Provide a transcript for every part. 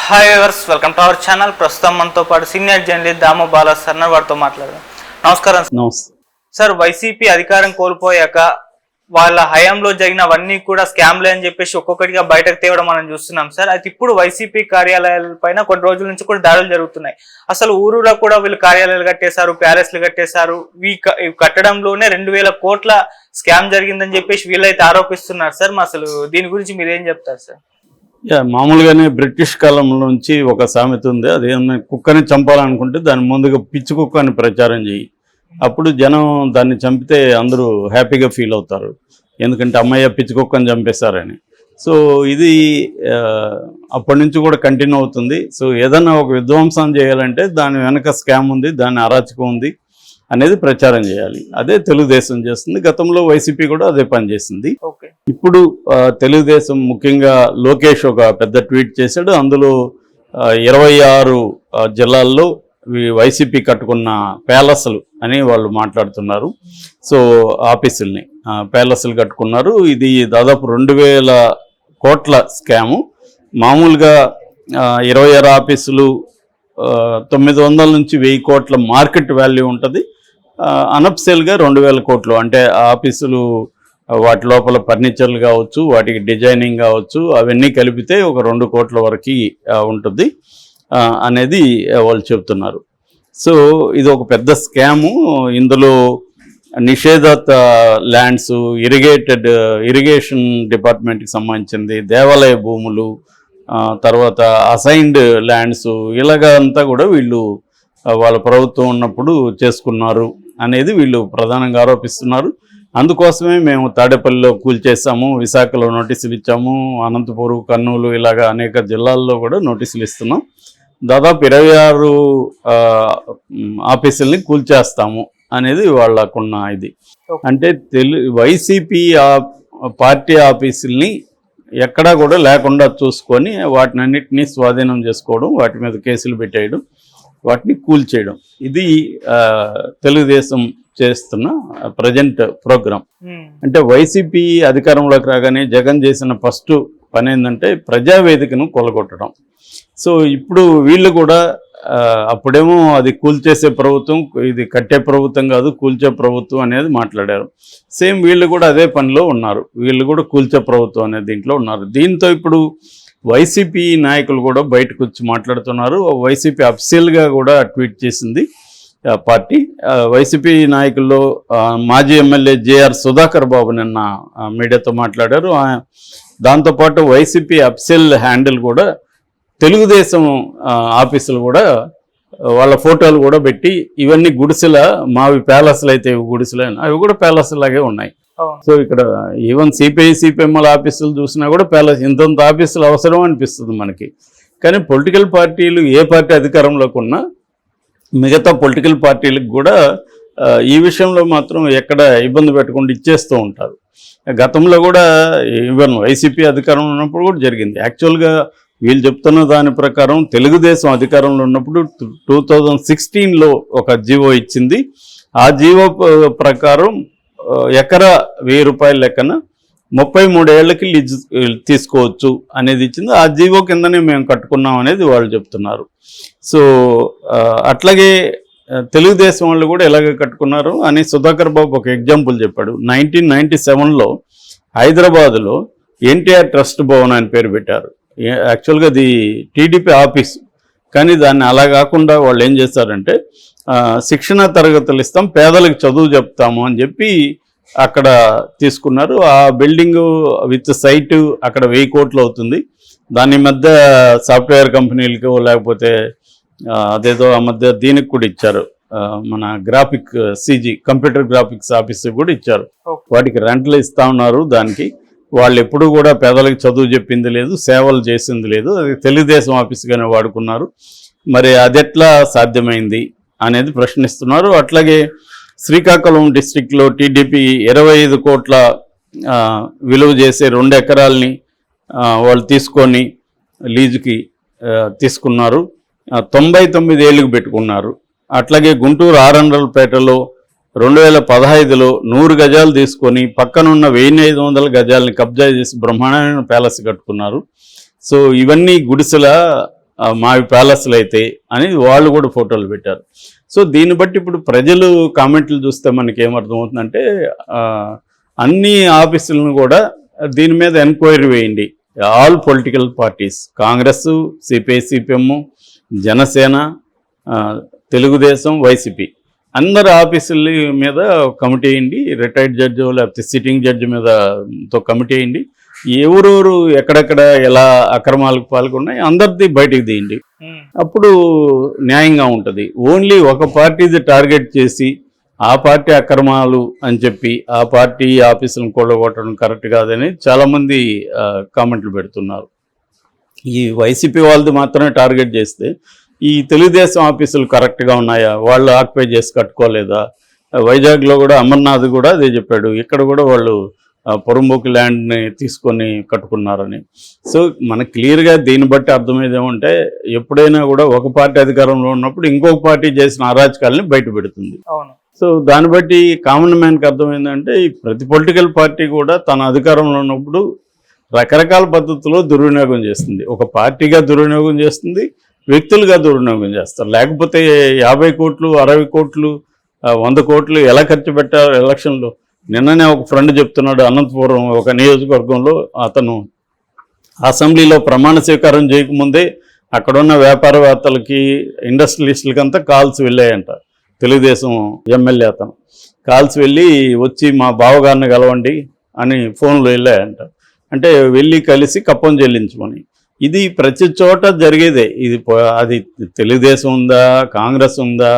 Hi viewers, welcome to our channel. ప్రస్తుతం మనతో పాటు సీనియర్ జర్నలిస్ట్ దాము బాలా సార్ వారితో మాట్లాడదాం. నమస్కారం సార్. వైసీపీ అధికారం కోల్పోయాక వాళ్ళ హయాంలో జరిగినవన్నీ కూడా స్కామ్లే అని చెప్పేసి ఒక్కొక్కటిగా బయటకు తేవడం మనం చూస్తున్నాం సార్. అయితే ఇప్పుడు వైసీపీ కార్యాలయాల పైన కొన్ని రోజుల నుంచి కూడా దాడులు జరుగుతున్నాయి. అసలు ఊరులో కూడా వీళ్ళు కార్యాలయాలు కట్టేశారు, ప్యాలెస్లు కట్టేశారు. కట్టడంలోనే 2000 కోట్ల స్కామ్ జరిగిందని చెప్పేసి వీళ్ళైతే ఆరోపిస్తున్నారు సార్. అసలు దీని గురించి మీరు ఏం చెప్తారు సార్? మామూలుగానే బ్రిటిష్ కాలం నుంచి ఒక సామెత ఉంది. అదేమన్నా కుక్కని చంపాలనుకుంటే దాని ముందుగా పిచ్చి కుక్కని ప్రచారం చేయి, అప్పుడు జనం దాన్ని చంపితే అందరూ హ్యాపీగా ఫీల్ అవుతారు, ఎందుకంటే అమ్మయ్య పిచ్చి కుక్కని చంపేశారని. సో ఇది అప్పటి నుంచి కూడా కంటిన్యూ అవుతుంది. సో ఏదన్నా ఒక విధ్వంసం చేయాలంటే దాని వెనక స్కామ్ ఉంది, దాని అరాచకం ఉంది అనేది ప్రచారం చేయాలి. అదే తెలుగుదేశం చేస్తుంది. గతంలో వైసీపీ కూడా అదే పని చేసింది. ఇప్పుడు తెలుగుదేశం ముఖ్యంగా లోకేష్ ఒక పెద్ద ట్వీట్ చేశాడు. అందులో 26 జిల్లాల్లో వైసీపీ కట్టుకున్న ప్యాలెస్లు అని వాళ్ళు మాట్లాడుతున్నారు. సో ఆఫీసుల్ని ప్యాలెస్లు కట్టుకున్నారు. ఇది దాదాపు 2000 కోట్ల స్కాము. మామూలుగా 26 ఆఫీసులు 900 నుంచి 1000 కోట్ల మార్కెట్ వాల్యూ ఉంటుంది. అనఫ్సేల్గా 2000 కోట్లు అంటే ఆఫీసులు, వాటి లోపల ఫర్నిచర్లు కావచ్చు, వాటికి డిజైనింగ్ కావచ్చు, అవన్నీ కలిపితే ఒక 2 కోట్ల వరకు ఉంటుంది అనేది వాళ్ళు చెబుతున్నారు. సో ఇది ఒక పెద్ద స్కాము. ఇందులో నిషేధిత ల్యాండ్స్, ఇరిగేషన్ డిపార్ట్మెంట్కి సంబంధించింది, దేవాలయ భూములు, తర్వాత అసైన్డ్ ల్యాండ్స్, ఇలాగంతా కూడా వీళ్ళు వాళ్ళ ప్రభుత్వం ఉన్నప్పుడు చేసుకున్నారు అనేది వీళ్ళు ప్రధానంగా ఆరోపిస్తున్నారు. అందుకోసమే మేము తాడేపల్లిలో కూల్చేసాము, విశాఖలో నోటీసులు ఇచ్చాము, అనంతపురం, కర్నూలు, ఇలాగా అనేక జిల్లాల్లో కూడా నోటీసులు ఇస్తున్నాం. దాదాపు 26 ఆఫీసుల్ని కూల్చేస్తాము అనేది వాళ్ళకున్న ఇది. అంటే వైసీపీ పార్టీ ఆఫీసుల్ని ఎక్కడా కూడా లేకుండా చూసుకొని వాటినన్నిటినీ స్వాధీనం చేసుకోవడం, వాటి మీద కేసులు పెట్టేయడం, వాటిని కూల్చేయడం, ఇది తెలుగుదేశం చేస్తున్న ప్రజెంట్ ప్రోగ్రామ్. అంటే వైసీపీ అధికారంలోకి రాగానే జగన్ చేసిన ఫస్ట్ పని ఏంటంటే ప్రజావేదికను కొలగొట్టడం. సో ఇప్పుడు వీళ్ళు కూడా అప్పుడేమో అది కూల్చేసే ప్రభుత్వం, ఇది కట్టే ప్రభుత్వం కాదు కూల్చే ప్రభుత్వం అనేది మాట్లాడారు. సేమ్ వీళ్ళు కూడా అదే పనిలో ఉన్నారు. వీళ్ళు కూడా కూల్చే ప్రభుత్వం అనే దీంట్లో ఉన్నారు. దీంతో ఇప్పుడు వైసీపీ నాయకులు కూడా బయటకు వచ్చి మాట్లాడుతున్నారు. వైసీపీ అఫీషియల్గా కూడా ట్వీట్ చేసింది పార్టీ. వైసీపీ నాయకుల్లో మాజీ ఎమ్మెల్యే జేఆర్ సుధాకర్ బాబు నిన్న మీడియాతో మాట్లాడారు. దాంతోపాటు వైసీపీ అఫీషియల్ హ్యాండిల్ కూడా తెలుగుదేశం ఆఫీసులు కూడా వాళ్ళ ఫోటోలు కూడా పెట్టి, ఇవన్నీ గుడిసెల, మావి ప్యాలెస్లు అయితే గుడిసెలు, అవి కూడా ప్యాలెస్ లాగే ఉన్నాయి. సో ఇక్కడ ఈవెన్ సిపిఎంఎల్ ఆఫీసులు చూసినా కూడా ప్యాలెస్, ఇంతంత ఆఫీసులు అవసరం అనిపిస్తుంది మనకి. కానీ పొలిటికల్ పార్టీలు, ఏ పార్టీ అధికారంలోకి ఉన్నా మిగతా పొలిటికల్ పార్టీలకు కూడా ఈ విషయంలో మాత్రం ఎక్కడ ఇబ్బంది పెట్టకుండా ఇచ్చేస్తూ ఉంటారు. గతంలో కూడా ఈవెన్ వైసీపీ అధికారంలో ఉన్నప్పుడు కూడా జరిగింది. యాక్చువల్గా వీళ్ళు చెప్తున్న దాని ప్రకారం తెలుగుదేశం అధికారంలో ఉన్నప్పుడు 2016లో ఒక జీవో ఇచ్చింది. ఆ జీవో ప్రకారం ఎకరా 1000 రూపాయల లెక్కన 33 ఏళ్లకి లీజ్ తీసుకోవచ్చు అనేది ఇచ్చింది. ఆ జీవో కిందనే మేము కట్టుకున్నాం అనేది వాళ్ళు చెప్తున్నారు. సో అట్లాగే తెలుగుదేశం వాళ్ళు కూడా ఎలాగ కట్టుకున్నారు అని సుధాకర్ బాబు ఒక ఎగ్జాంపుల్ చెప్పాడు. 1997లో హైదరాబాదులో ఎన్టీఆర్ ట్రస్ట్ భవన్ అని పేరు పెట్టారు. యాక్చువల్గా అది టీడీపీ ఆఫీసు, కానీ దాన్ని అలా కాకుండా వాళ్ళు ఏం చేస్తారంటే శిక్షణ తరగతులు ఇస్తాం, పేదలకు చదువు చెప్తాము అని చెప్పి అక్కడ తీసుకున్నారు. ఆ బిల్డింగ్ విత్ సైట్ అక్కడ 1000 కోట్లు అవుతుంది. దాని మధ్య సాఫ్ట్వేర్ కంపెనీలకు, లేకపోతే అదేదో ఆ మధ్య దీనికి కూడా ఇచ్చారు, మన గ్రాఫిక్ కంప్యూటర్ గ్రాఫిక్స్ ఆఫీస్కి కూడా ఇచ్చారు. వాటికి రెంట్లు ఇస్తా ఉన్నారు. దానికి వాళ్ళు ఎప్పుడు కూడా పేదలకు చదువు చెప్పింది లేదు, సేవలు చేసింది లేదు. అది తెలుగుదేశం ఆఫీస్గానే వాడుకున్నారు. మరి అది ఎట్లా సాధ్యమైంది అనేది ప్రశ్నిస్తున్నారు. అట్లాగే శ్రీకాకుళం డిస్టిక్లో టీడీపీ 25 కోట్ల విలువ చేసే 2 ఎకరాలని వాళ్ళు తీసుకొని లీజుకి తీసుకున్నారు. 99 ఏళ్ళకి పెట్టుకున్నారు. అట్లాగే గుంటూరు ఆరండలపేటలో 2015లో 100 గజాలు తీసుకొని పక్కనున్న 1500 గజాలని కబ్జా చేసి బ్రహ్మాండమైన ప్యాలెస్ కట్టుకున్నారు. సో ఇవన్నీ గుడిసెల మావి ప్యాలెస్లు అయితే అని వాళ్ళు కూడా ఫోటోలు పెట్టారు. సో దీన్ని బట్టి ఇప్పుడు ప్రజలు కామెంట్లు చూస్తే మనకి ఏమర్థమవుతుందంటే అన్ని ఆఫీసులను కూడా దీని మీద ఎంక్వైరీ వేయండి. All political parties, Congress, CPI, CPM, Janasena, Telugu Desam, YCP అందరు ఆఫీసుల మీద కమిటీ వేయండి. రిటైర్డ్ జడ్జి లేకపోతే సిట్టింగ్ జడ్జి మీదతో కమిటీ వేయండి. ఎవరెవరు ఎక్కడెక్కడ ఎలా అక్రమాలకు పాల్గొన్నాయి అందరిది బయటికి తీయండి. అప్పుడు న్యాయంగా ఉంటుంది. ఓన్లీ ఒక పార్టీది టార్గెట్ చేసి ఆ పార్టీ అక్రమాలు అని చెప్పి ఆ పార్టీ ఆఫీసులను కూడగొట్టడం కరెక్ట్ కాదని చాలామంది కామెంట్లు పెడుతున్నారు. ఈ వైసీపీ వాళ్ళది మాత్రమే టార్గెట్ చేస్తే ఈ తెలుగుదేశం ఆఫీసులు కరెక్ట్గా ఉన్నాయా, వాళ్ళు ఆక్యుపై చేసి కట్టుకోలేదా? వైజాగ్లో కూడా అమర్నాథ్ కూడా అదే చెప్పాడు, ఇక్కడ కూడా వాళ్ళు పొరంబోకి ల్యాండ్ని తీసుకొని కట్టుకున్నారని. సో మనకు క్లియర్గా దీన్ని బట్టి అర్థమయ్యేది ఏమంటే ఎప్పుడైనా కూడా ఒక పార్టీ అధికారంలో ఉన్నప్పుడు ఇంకొక పార్టీ చేసిన అరాచకాలని బయట పెడుతుంది. సో దాన్ని బట్టి కామన్ మ్యాన్కి అర్థమైందంటే ఈ ప్రతి పొలిటికల్ పార్టీ కూడా తన అధికారంలో ఉన్నప్పుడు రకరకాల పద్ధతుల్లో దుర్వినియోగం చేస్తుంది. ఒక పార్టీగా దుర్వినియోగం చేస్తుంది, వ్యక్తులుగా దుర్వినియోగం చేస్తారు. లేకపోతే 50 కోట్లు 60 కోట్లు 100 కోట్లు ఎలా ఖర్చు పెట్టారు ఎలక్షన్లో? నిన్ననే ఒక ఫ్రెండ్ చెప్తున్నాడు, అనంతపురం ఒక నియోజకవర్గంలో అతను అసెంబ్లీలో ప్రమాణ స్వీకారం చేయకముందే అక్కడున్న వ్యాపారవేత్తలకి, ఇండస్ట్రియలిస్టులకి అంతా కాల్స్ వెళ్ళాయంట. తెలుగుదేశం ఎమ్మెల్యే అతను కాల్స్ వెళ్ళి వచ్చి మా బావగారిని కలవండి అని ఫోన్లో వెళ్ళాయంట. అంటే వెళ్ళి కలిసి కప్పం చెల్లించమని. ఇది ప్రతి చోట జరిగేదే. ఇది అది తెలుగుదేశం ఉందా, కాంగ్రెస్ ఉందా,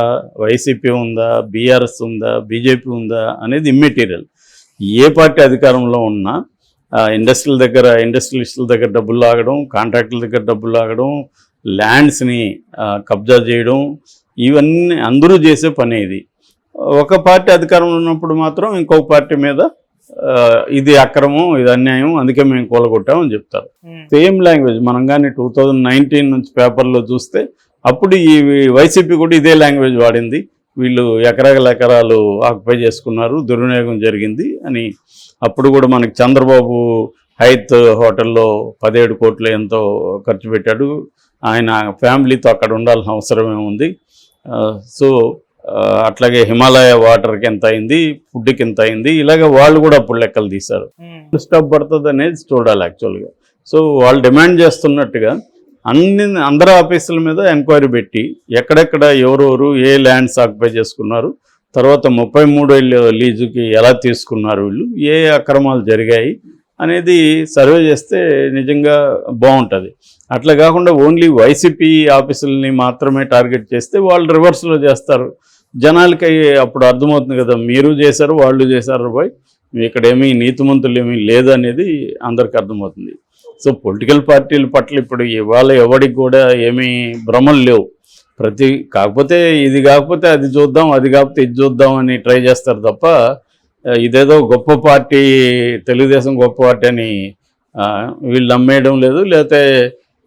వైసీపీ ఉందా, బీఆర్ఎస్ ఉందా, బీజేపీ ఉందా అనేది ఇమ్మెటీరియల్. ఏ పార్టీ అధికారంలో ఉన్నా ఇండస్ట్రియలిస్టుల దగ్గర డబ్బులు లాగడం, కాంట్రాక్టుల దగ్గర డబ్బులు లాగడం, ల్యాండ్స్ని కబ్జా చేయడం, ఇవన్నీ అందరూ చేసే పని. ఇది ఒక పార్టీ అధికారంలో ఉన్నప్పుడు మాత్రం ఇంకొక పార్టీ మీద ఇది అక్రమం, ఇది అన్యాయం, అందుకే మేము కూలగొట్టామని చెప్తారు. సేమ్ లాంగ్వేజ్ మనం కానీ 2019 నుంచి పేపర్లో చూస్తే అప్పుడు ఈ వైసీపీ కూడా ఇదే లాంగ్వేజ్ వాడింది. వీళ్ళు ఎకరాలు ఆక్యుపై చేసుకున్నారు, దుర్వినియోగం జరిగింది అని. అప్పుడు కూడా మనకి చంద్రబాబు హైత్ హోటల్లో 17 కోట్లు ఎంతో ఖర్చు పెట్టాడు. ఆయన ఫ్యామిలీతో అక్కడ ఉండాల్సిన అవసరమే ఉంది. సో అట్లాగే హిమాలయ వాటర్కి ఎంత అయింది, ఫుడ్కి ఎంత అయింది, ఇలాగ వాళ్ళు కూడా అప్పుడు లెక్కలు తీశారు. స్టాప్ పడుతుంది అనేది చూడాలి యాక్చువల్గా. సో వాళ్ళు డిమాండ్ చేస్తున్నట్టుగా అందరు ఆఫీసుల మీద ఎంక్వైరీ పెట్టి ఎక్కడెక్కడ ఎవరెవరు ఏ ల్యాండ్స్ ఆక్యుపై చేసుకున్నారు, తర్వాత 33 లీజుకి ఎలా తీసుకున్నారు, వీళ్ళు ఏ అక్రమాలు జరిగాయి అనేది సర్వే చేస్తే నిజంగా బాగుంటుంది. అట్లా కాకుండా ఓన్లీ వైసీపీ ఆఫీసులని మాత్రమే టార్గెట్ చేస్తే వాళ్ళు రివర్స్లో చేస్తారు. జనాలకి అప్పుడు అర్థమవుతుంది కదా, మీరు చేశారు వాళ్ళు చేశారు బాయ్, ఇక్కడ ఏమీ నీతిమంతులు ఏమీ లేదు అనేది అందరికి అర్థమవుతుంది. సో పొలిటికల్ పార్టీల పట్ల ఇప్పుడు ఇవాళ ఎవరికి కూడా ఏమీ భ్రమలు లేవు. కాకపోతే ఇది కాకపోతే అది చూద్దాం, అది కాకపోతే ఇది చూద్దాం అని ట్రై చేస్తారు తప్ప ఇదేదో గొప్ప పార్టీ, తెలుగుదేశం గొప్ప పార్టీ అని వీళ్ళు నమ్మేయడం లేదు, లేకపోతే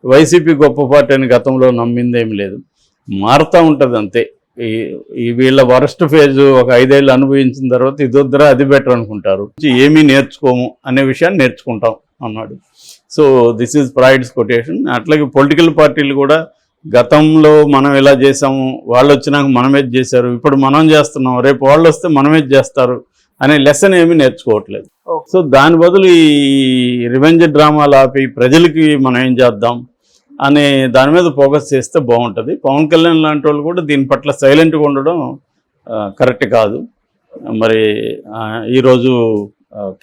వైసీపీ గొప్ప పార్టీ అని గతంలో నమ్మిందేం లేదు. మారుతూ ఉంటుంది అంతే. ఈ వీళ్ళ వరస్ట్ ఫేజ్ ఒక 5 ఏళ్ళు అనుభవించిన తర్వాత ఇది వద్దరా అది బెటర్ అనుకుంటారు. ఏమీ నేర్చుకోము అనే విషయాన్ని నేర్చుకుంటాం అన్నాడు. So this is pride's quotation. అట్లాగే పొలిటికల్ పార్టీలు కూడా గతంలో మనం ఎలా చేసాము, వాళ్ళు వచ్చినాక మనమేది చేశారు, ఇప్పుడు మనం చేస్తున్నాం, రేపు వాళ్ళు వస్తే మనమేది చేస్తారు అనే లెసన్ ఏమీ నేర్చుకోవట్లేదు. సో దాని బదులు ఈ రివెంజ్ డ్రామాలు ఆపి ప్రజలకి మనం ఏం చేద్దాం అనే దాని మీద ఫోకస్ చేస్తే బాగుంటుంది. పవన్ కళ్యాణ్ లాంటి వాళ్ళు కూడా దీని పట్ల సైలెంట్గా ఉండడం కరెక్ట్ కాదు. మరి ఈరోజు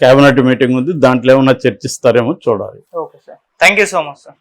క్యాబినెట్ మీటింగ్ ఉంది, దాంట్లో ఏమన్నా చర్చిస్తారేమో చూడాలి. Okay sir, thank you so much sir.